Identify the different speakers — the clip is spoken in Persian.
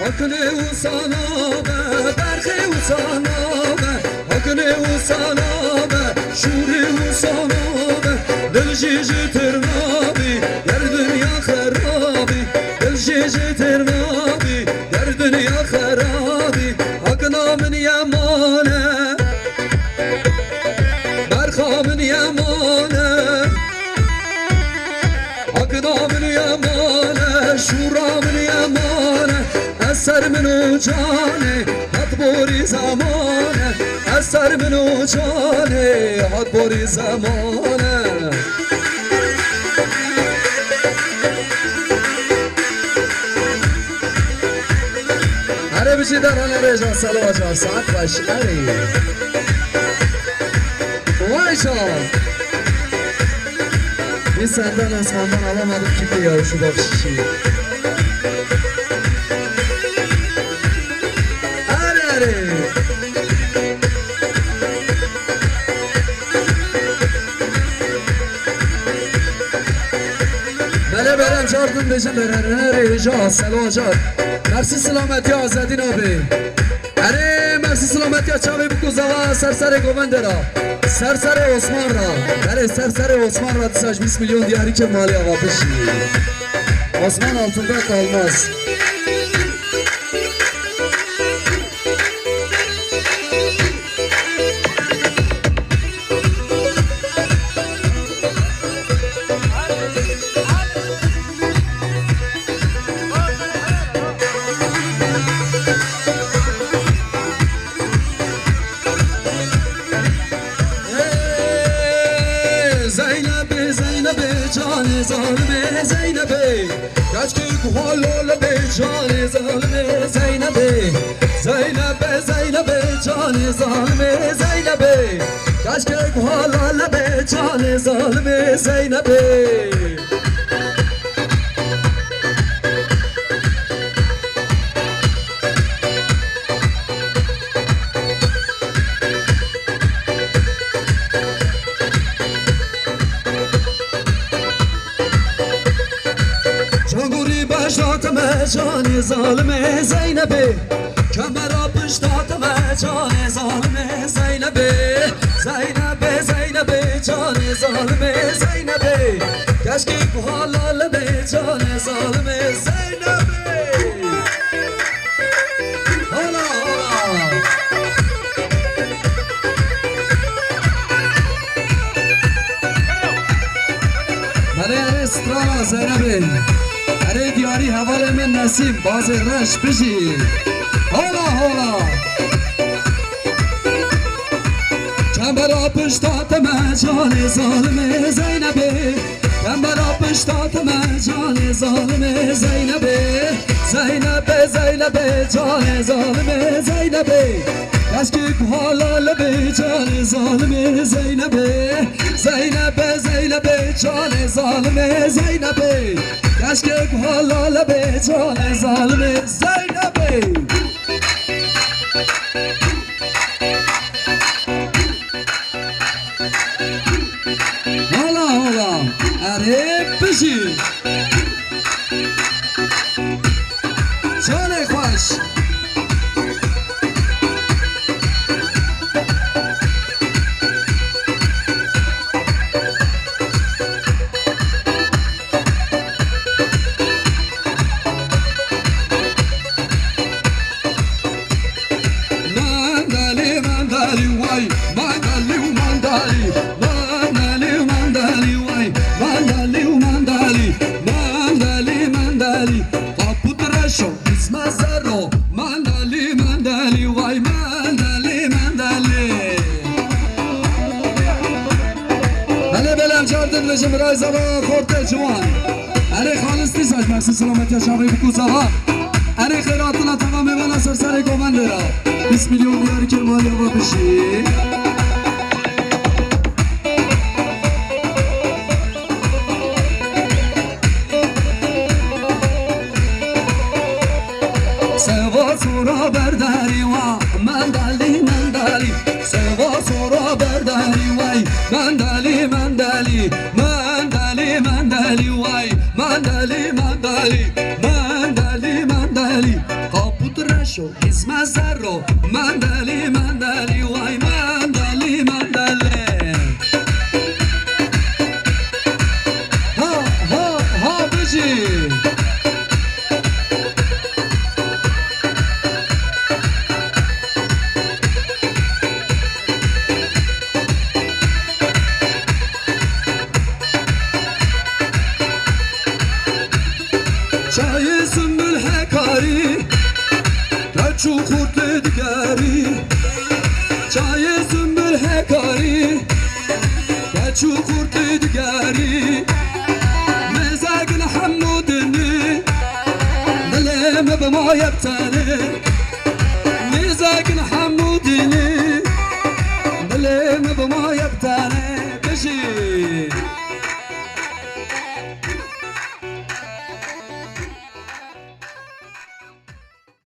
Speaker 1: Akne usanabe, berhe usanabe, akne usanabe, şuri usanabe, dil jiji ternabi, yer dünya kharabi, dil jiji ternabi, yer dünya kharabi, akna min yamane, berha min yamane, akna min yamane, şura min yamane. اثر منو جانه حد بوری زمانه اثر منو جانه حد بوری زمانه هره بشی درانه بیجان سلام جان ساعت باشی وای جان این سندن از خاندان علامدم که بیارشو بخشی بله برم جاردون بجن برن رجا سلواجات مرسی سلامتی آزادین آبی اره مرسی سلامتی چاوی بکو زوا سرسر گوبنده را سرسر عثمان را بله سرسر عثمان را 20 میلیون دیاری که مالی آقا بشی عثمان altında kalmaz زالمه زینبه کشکی کوهالول به جان زالمه زینبه زینبه زینبه جان زالمه زینبه کشکی کوهالول به جان زالمه زینبه جان ظالم زینبه کمرا پشتاتم جان ظالم زینبه زینبه زینبه جان ظالم زینبه کشکی حلال به جان ظالم زینبه حالا بله استرا زینبه اره دیاری حوال من نسیم باز رش بشی حالا حالا کمبرا پشتاتم جان ظالم زینبه کمبرا پشتاتم جان ظالم زینبه زینبه زینبه جان ظالم زینبه کشکی حلال به جان ظالم زینبه زینبه زینبه جان ظالم زینبه کشکی حلال به جان ظالم زینبه حالا حالا اره بشی جان خوش برای زبا خورده جوان اره خالص نیست مرسی سلامتی شاقی بکو زبا اره خیراتنا تمام من سرسر گومنده را 20 میلیون دیاری که مالی آقا بشی سوا سورا برداری و مندالی مندالی سوا سورا برداری وای مندالی مندالی مندالی مندالی وای مندالی مندالی مندالی مندالی شو اسم زرو مندلی مندلی وای مندلی مندلی ها ها ها بجی چای سنبل حکاری چو خورد دیگری چای سنبل حکاری چو